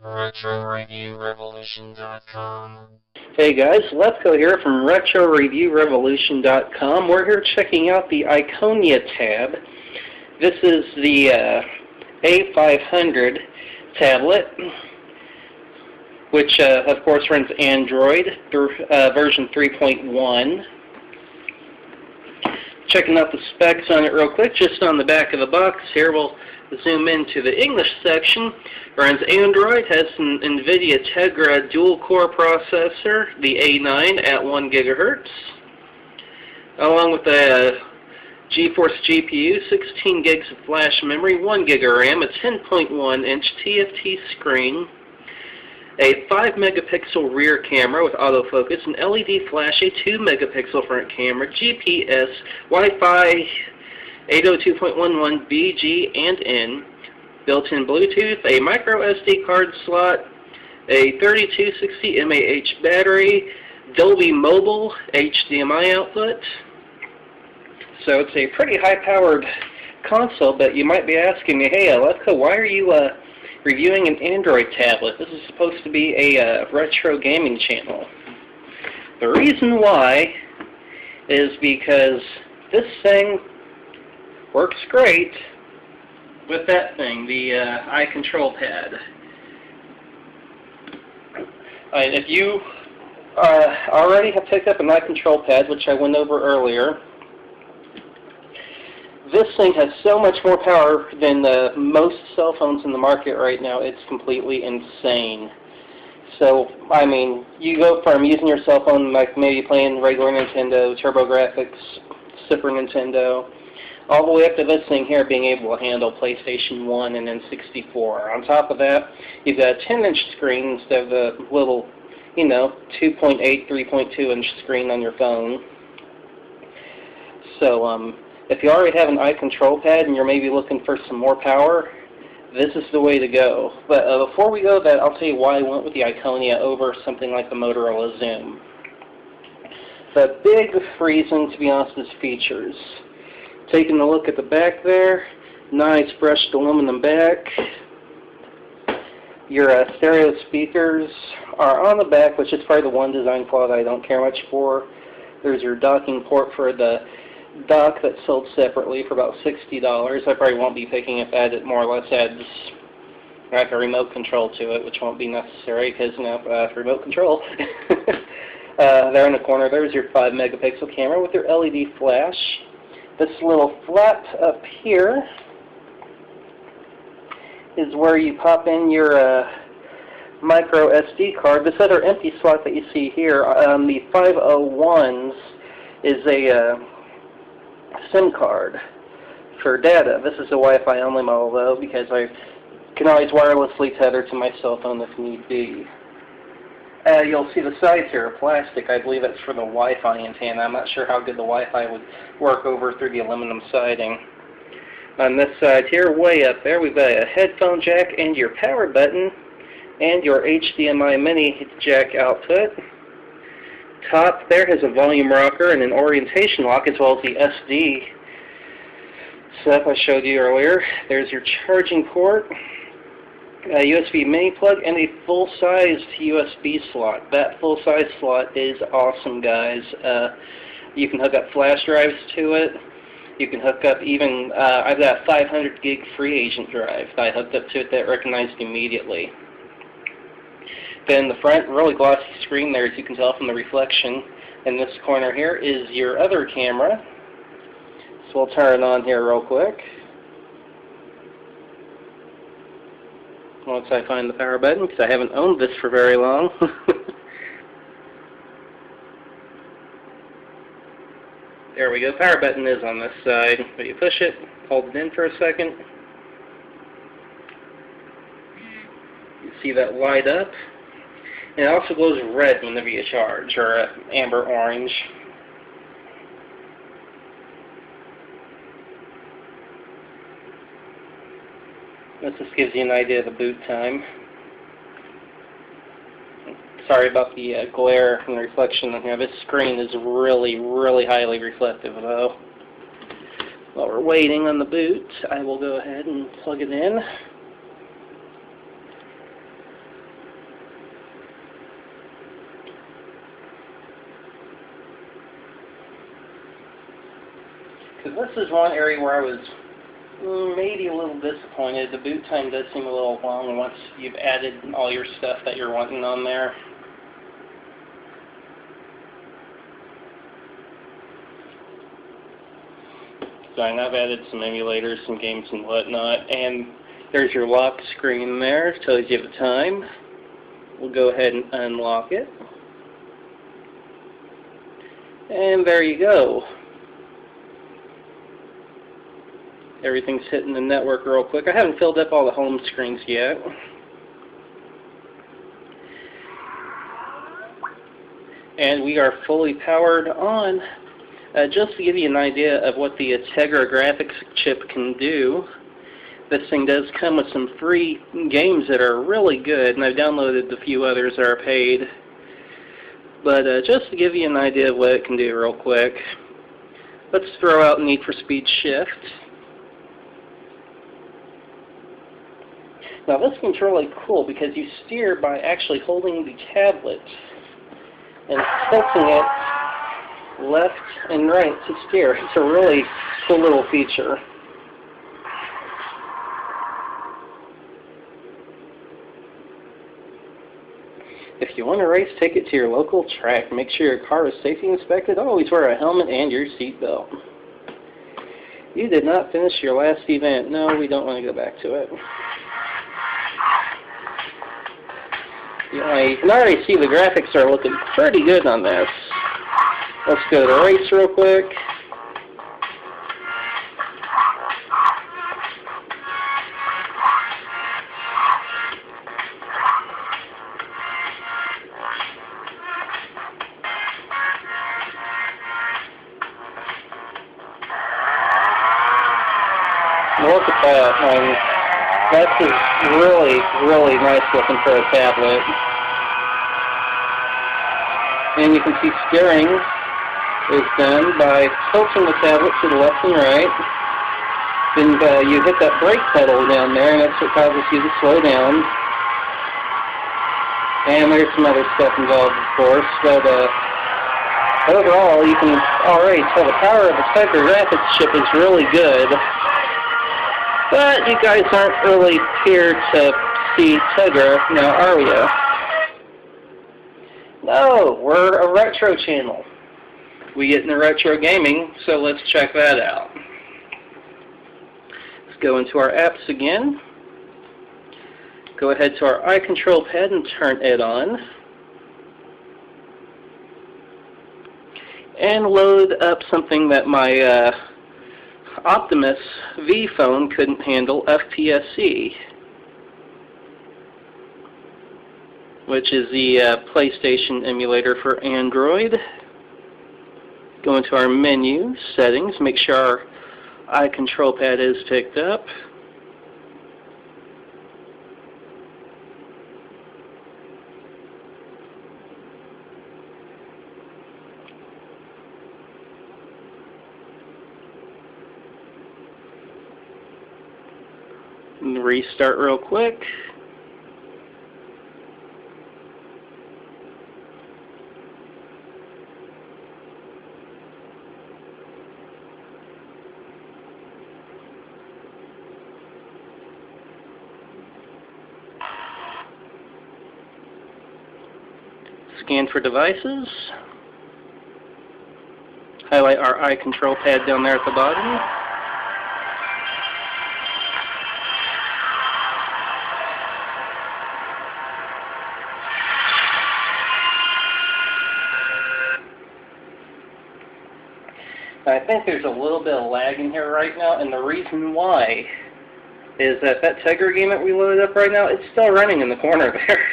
RetroReviewRevolution.com. Hey guys, Lefko here from RetroReviewRevolution.com. We're here checking out the Iconia tab. This is the A500 tablet, which of course runs Android through version 3.1. Checking out the specs on it real quick, just on the back of the box here. We'll zoom into the English section. Runs Android, has an NVIDIA Tegra dual-core processor, the A9 at 1 GHz, along with a GeForce GPU, 16 gigs of flash memory, 1 gig of RAM, a 10.1-inch TFT screen, a 5-megapixel rear camera with autofocus, an LED flash, a 2-megapixel front camera, GPS, Wi-Fi 802.11 B, G, and N, built-in Bluetooth, a micro SD card slot, a 3260 mAh battery, Dolby Mobile HDMI output. So it's a pretty high-powered console, but you might be asking me, hey, Lefko, why are you reviewing an Android tablet? This is supposed to be a retro gaming channel. The reason why is because this thing works great with that thing, the iControlpad. If you already have picked up an iControlpad, which I went over earlier, this thing has so much more power than most cell phones in the market right now. It's completely insane. So, I mean, you go from using your cell phone, like maybe playing regular Nintendo, TurboGrafx, Super Nintendo, all the way up to this thing here being able to handle PlayStation 1 and N64. On top of that, you've got a 10-inch screen instead of the little, 2.8, 3.2-inch screen on your phone. So, if you already have an iControlpad and you're maybe looking for some more power, this is the way to go. But before we go that, I'll tell you why I went with the Iconia over something like the Motorola Zoom. The big reason, to be honest, is features. Taking a look at the back there, nice brushed aluminum back. Your stereo speakers are on the back, which is probably the one design flaw that I don't care much for. There's your docking port for the dock that's sold separately for about $60. I probably won't be picking up that. It more or less adds like a remote control to it, which won't be necessary because remote control. There in the corner, there's your 5-megapixel camera with your LED flash. This little flap up here is where you pop in your micro SD card. This other empty slot that you see here on the 501s is a SIM card for data. This is a Wi-Fi only model though, because I can always wirelessly tether to my cell phone if need be. You'll see the sides here are plastic. I believe that's for the Wi-Fi antenna. I'm not sure how good the Wi-Fi would work over through the aluminum siding. On this side here, way up there, we've got a headphone jack and your power button and your HDMI mini jack output. Top there has a volume rocker and an orientation lock, as well as the SD setup I showed you earlier. There's your charging port, a USB mini plug, and a full-sized USB slot. That full-size slot is awesome, guys. You can hook up flash drives to it. You can hook up even, I've got a 500 gig free agent drive that I hooked up to it that recognized immediately. Then the front, really glossy screen there, as you can tell from the reflection. In this corner here is your other camera. So we'll turn it on here real quick. Once I find the power button, because I haven't owned this for very long. There we go, power button is on this side. But you push it, hold it in for a second. You see that light up. And it also glows red whenever you charge, or amber orange. This just gives you an idea of the boot time. Sorry about the glare and the reflection on here. This screen is really, really highly reflective though. While we're waiting on the boot, I will go ahead and plug it in. Because this is one area where I was maybe a little disappointed. The boot time does seem a little long once you've added all your stuff that you're wanting on there. So I've added some emulators, some games and whatnot, and there's your lock screen there. It tells you the time. We'll go ahead and unlock it. And there you go. Everything's hitting the network real quick. I haven't filled up all the home screens yet. And we are fully powered on. Just to give you an idea of what the Tegra graphics chip can do, this thing does come with some free games that are really good, and I've downloaded a few others that are paid. But just to give you an idea of what it can do real quick, let's throw out Need for Speed Shift. Now this one's really cool because you steer by actually holding the tablet and tilting it left and right to steer. It's a really cool little feature. If you want to race, take it to your local track. Make sure your car is safety inspected. Always wear a helmet and your seatbelt. You did not finish your last event. No, we don't want to go back to it. Yeah, you can already see the graphics are looking pretty good on this. Let's go to race real quick. Look at that. That's really, really nice looking for a tablet. And you can see steering is done by tilting the tablet to the left and right. Then you hit that brake pedal down there, and that's what causes you to slow down. And there's some other stuff involved, of course, but overall, you can already tell the power of the Tegra graphics chip is really good. But you guys aren't really here to see Tegra, now are you? No, we're a retro channel. We get into retro gaming, so let's check that out. Let's go into our apps again. Go ahead to our iControlpad and turn it on. And load up something that my Optimus V phone couldn't handle, FPSC, which is the PlayStation emulator for Android. Go into our menu, settings, make sure our iControlpad is picked up. And restart real quick. Scan for devices. Highlight our iControlpad down there at the bottom. I think there's a little bit of lag in here right now, and the reason why is that Tegra game that we loaded up right now, it's still running in the corner there.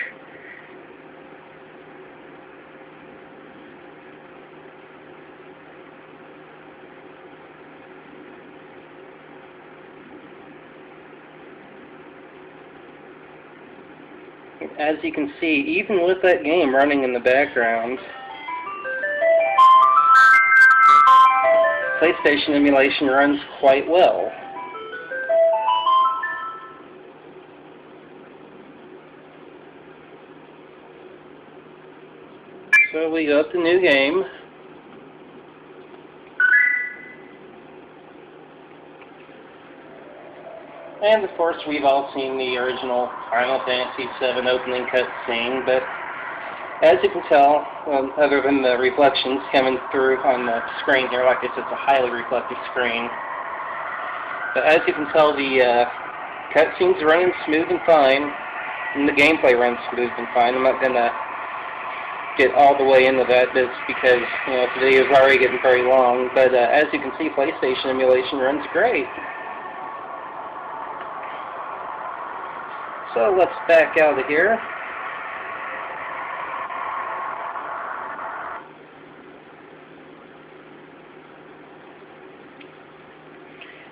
As you can see, even with that game running in the background, PlayStation emulation runs quite well. So we go up to new game. And of course, we've all seen the original Final Fantasy VII opening cutscene, but as you can tell, other than the reflections coming through on the screen here, like I said, it's a highly reflective screen. But as you can tell, the cutscene's running smooth and fine, and the gameplay runs smooth and fine. I'm not going to get all the way into that just because, you know, the video's already getting very long, but as you can see, PlayStation emulation runs great. So let's back out of here.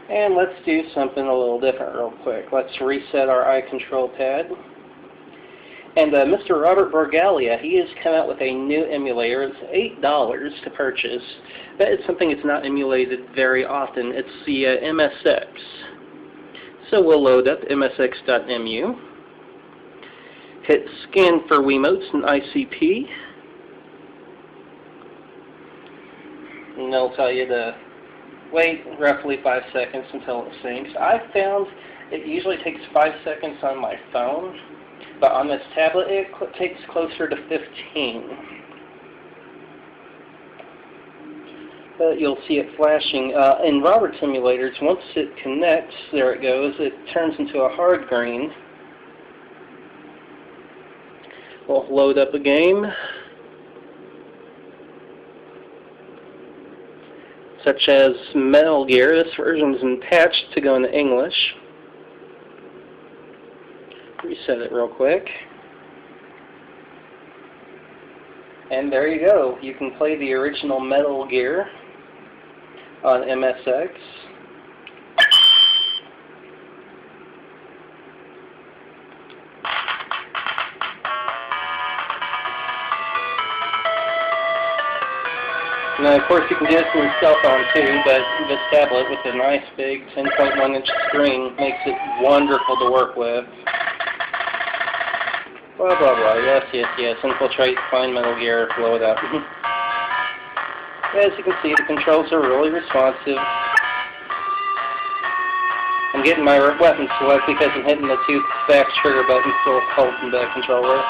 And let's do something a little different real quick. Let's reset our iControlpad. And Mr. Robert Borgalia, he has come out with a new emulator. It's $8 to purchase. That is something that's not emulated very often. It's the MSX. So we'll load up msx.mu. Hit scan for Wiimotes and ICP. And they'll tell you to wait roughly 5 seconds until it syncs. I've found it usually takes 5 seconds on my phone, but on this tablet it takes closer to 15. But you'll see it flashing. In Robert's emulators, once it connects, there it goes, it turns into a hard green. We'll load up a game, such as Metal Gear. This version is patched to go into English. Reset it real quick. And there you go. You can play the original Metal Gear on MSX. Now, of course, you can do this on your cell phone too, but this tablet with a nice big 10.1-inch screen makes it wonderful to work with. Blah, blah, blah. Yes, yes, yes. Infiltrate, find Metal Gear, blow it up. As you can see, the controls are really responsive. I'm getting my weapon select because I'm hitting the two back trigger buttons still holding the controller.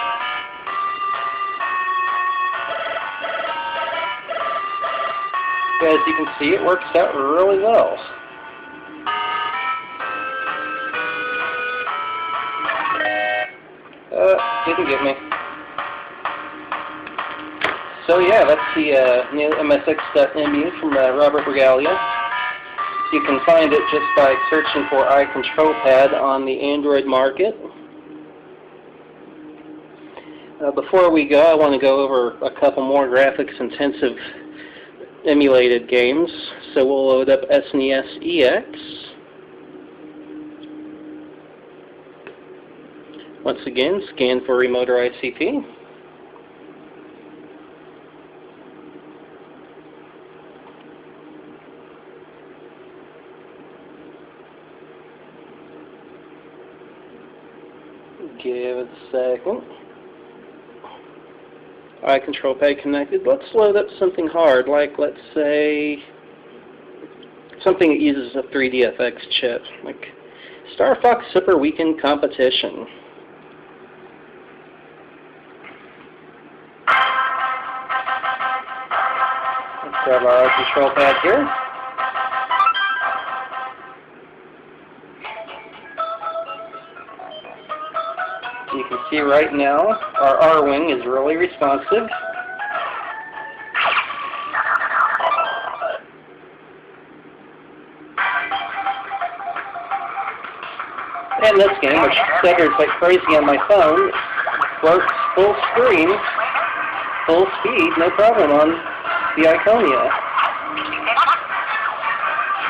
As you can see, it works out really well. Didn't get me. So yeah, that's the new MSX.mu from Robert Borgalia. You can find it just by searching for iControlpad on the Android market. Before we go, I want to go over a couple more graphics-intensive emulated games. So we'll load up SNES EX. Once again, scan for remote or ICP. Give it a second. iControlpad connected. Let's load up something hard, like, let's say, something that uses a 3DFX chip, like Star Fox Super Weekend Competition. Let's grab our iControlpad here. You can see right now our R-Wing is really responsive. And this game, which stutters like crazy on my phone, works full screen, full speed, no problem on the Iconia.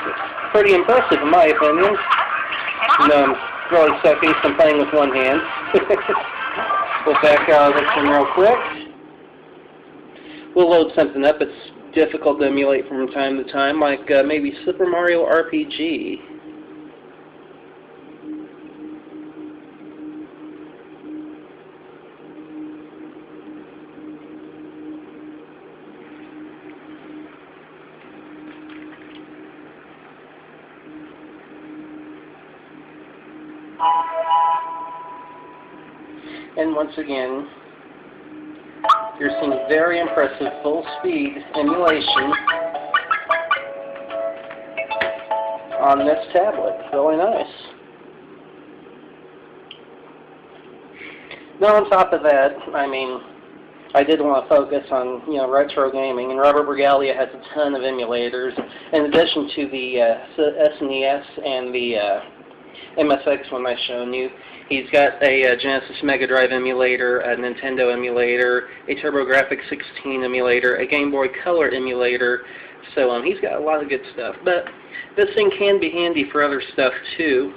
It's pretty impressive in my opinion. No, I'm really sucky, so I'm playing with one hand. We'll back out of this one real quick. We'll load something up that's difficult to emulate from time to time, like maybe Super Mario RPG. And once again, you're seeing very impressive full-speed emulation on this tablet. Really nice. Now on top of that, I mean, I did want to focus on, retro gaming, and Robert Brigalia has a ton of emulators. In addition to the SNES and the MSX one I've shown you, he's got a Genesis Mega Drive emulator, a Nintendo emulator, a TurboGrafx-16 emulator, a Game Boy Color emulator, so on. He's got a lot of good stuff. But this thing can be handy for other stuff too,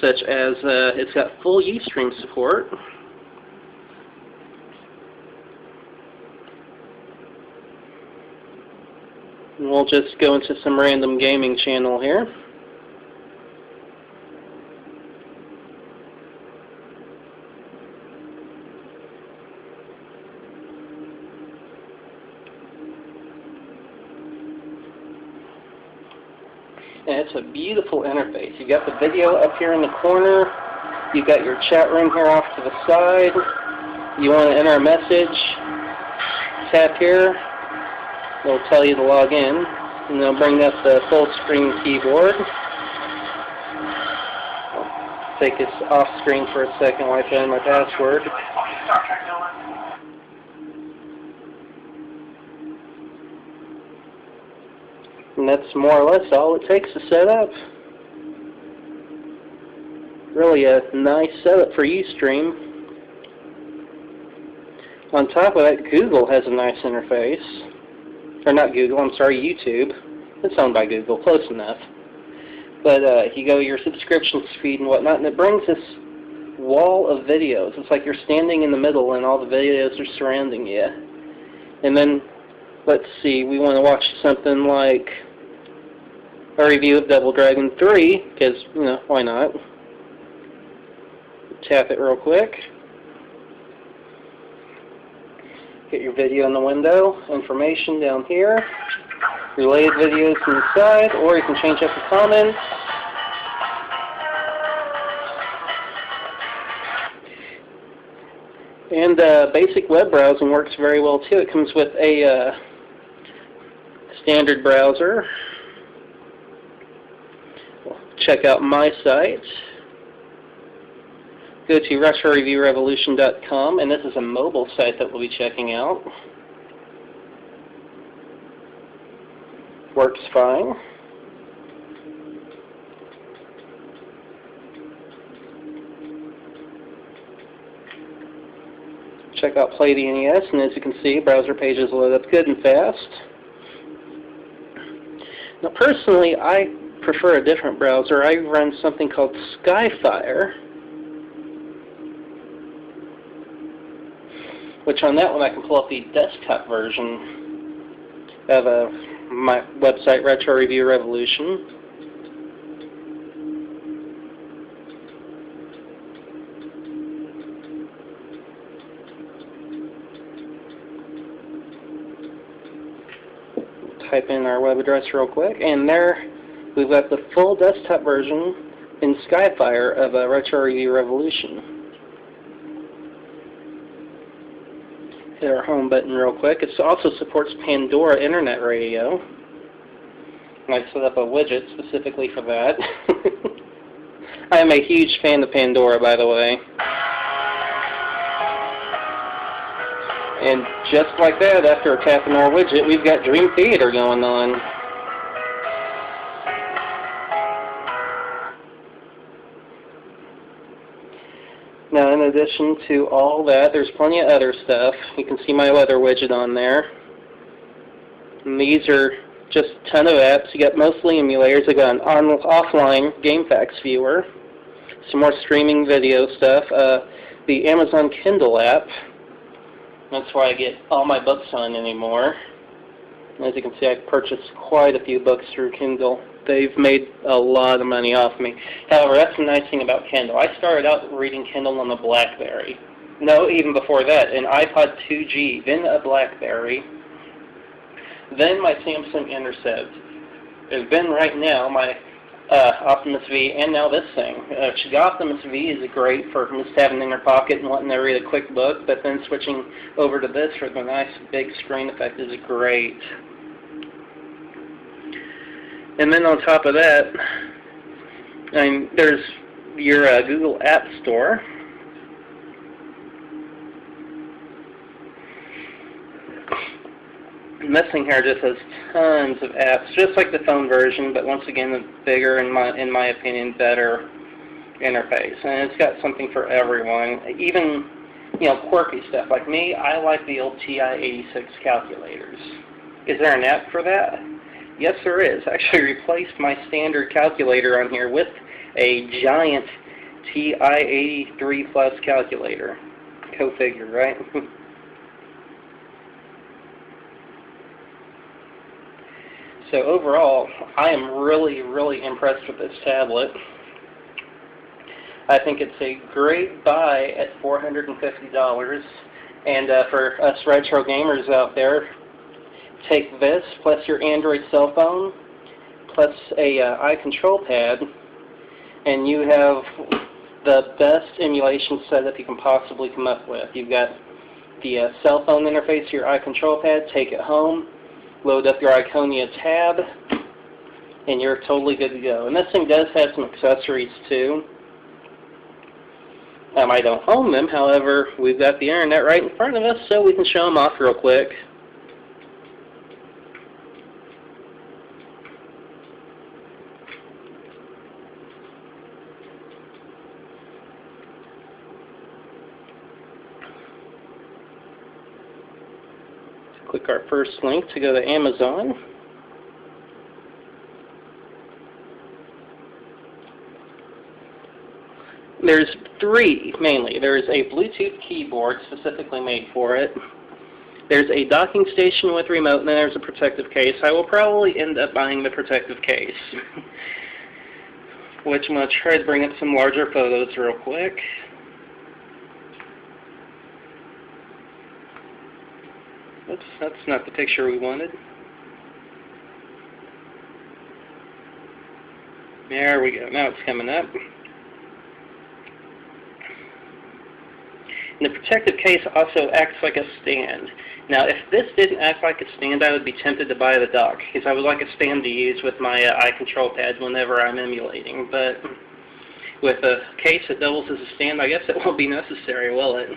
such as it's got full Ustream support. And we'll just go into some random gaming channel here. And it's a beautiful interface. You've got the video up here in the corner. You've got your chat room here off to the side. You want to enter a message, tap here. It'll tell you to log in. And it'll bring up the full screen keyboard. I'll take this off screen for a second while I find my password. And that's more or less all it takes to set up. Really a nice setup for Ustream. On top of that, Google has a nice interface. Or not Google, I'm sorry, YouTube. It's owned by Google, close enough. But you go your subscription speed and whatnot, and it brings this wall of videos. It's like you're standing in the middle and all the videos are surrounding you. And then, let's see, we want to watch something like a review of Double Dragon 3, because, why not? Tap it real quick. Get your video in the window, information down here, related videos to the side, or you can change up the comments. And basic web browsing works very well too. It comes with a standard browser. Check out my site. Go to RetroReviewRevolution.com, and this is a mobile site that we'll be checking out. Works fine. Check out Play the NES, and as you can see, browser pages load up good and fast. Now personally, I prefer a different browser. I run something called Skyfire, which on that one I can pull up the desktop version of my website, Retro Review Revolution. Type in our web address real quick, and there we've got the full desktop version in Skyfire of Retro Review Revolution. Hit our home button real quick. It also supports Pandora Internet Radio. And I set up a widget specifically for that. I am a huge fan of Pandora, by the way. And just like that, after tapping our widget, we've got Dream Theater going on. Now, in addition to all that, there's plenty of other stuff. You can see my weather widget on there. And these are just a ton of apps. You got mostly emulators. I got an offline GameFAQs viewer, some more streaming video stuff, the Amazon Kindle app. That's where I get all my books on anymore. As you can see, I've purchased quite a few books through Kindle. They've made a lot of money off me. However, that's the nice thing about Kindle. I started out reading Kindle on the BlackBerry. No, even before that, an iPod 2G, then a BlackBerry, then my Samsung Intercept, and then right now my Optimus V, and now this thing. The Optimus V is great for just having in your pocket and wanting to read a quick book, but then switching over to this for the nice big screen effect is great. And then on top of that, there's your Google App Store. And this thing here just has tons of apps, just like the phone version, but once again, a bigger, in my opinion, better interface. And it's got something for everyone. Even, quirky stuff. Like me, I like the old TI-86 calculators. Is there an app for that? Yes, there is. I actually replaced my standard calculator on here with a giant TI-83 Plus calculator. Go figure, right? So overall, I am really, really impressed with this tablet. I think it's a great buy at $450. And for us retro gamers out there, take this plus your Android cell phone plus a iControlpad, and you have the best emulation setup you can possibly come up with. You've got the cell phone interface to your iControlpad, take it home, load up your Iconia tab, and you're totally good to go. And this thing does have some accessories too. I don't own them, however, we've got the internet right in front of us, so we can show them off real quick. Click our first link to go to Amazon. There's three, mainly. There's a Bluetooth keyboard specifically made for it. There's a docking station with remote, and then there's a protective case. I will probably end up buying the protective case, which I'm going to try to bring up some larger photos real quick. Oops, that's not the picture we wanted. There we go. Now it's coming up. And the protective case also acts like a stand. Now, if this didn't act like a stand, I would be tempted to buy the dock, because I would like a stand to use with my iControlpad whenever I'm emulating. But with a case that doubles as a stand, I guess it won't be necessary, will it?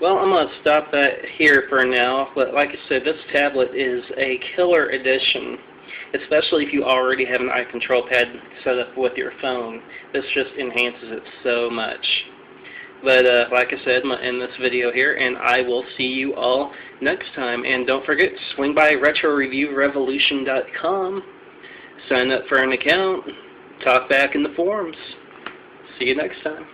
Well, I'm going to stop that here for now, but like I said, this tablet is a killer edition, especially if you already have an iControlpad set up with your phone. This just enhances it so much. But like I said, I'm going to end this video here, and I will see you all next time. And don't forget, swing by RetroReviewRevolution.com, sign up for an account, talk back in the forums. See you next time.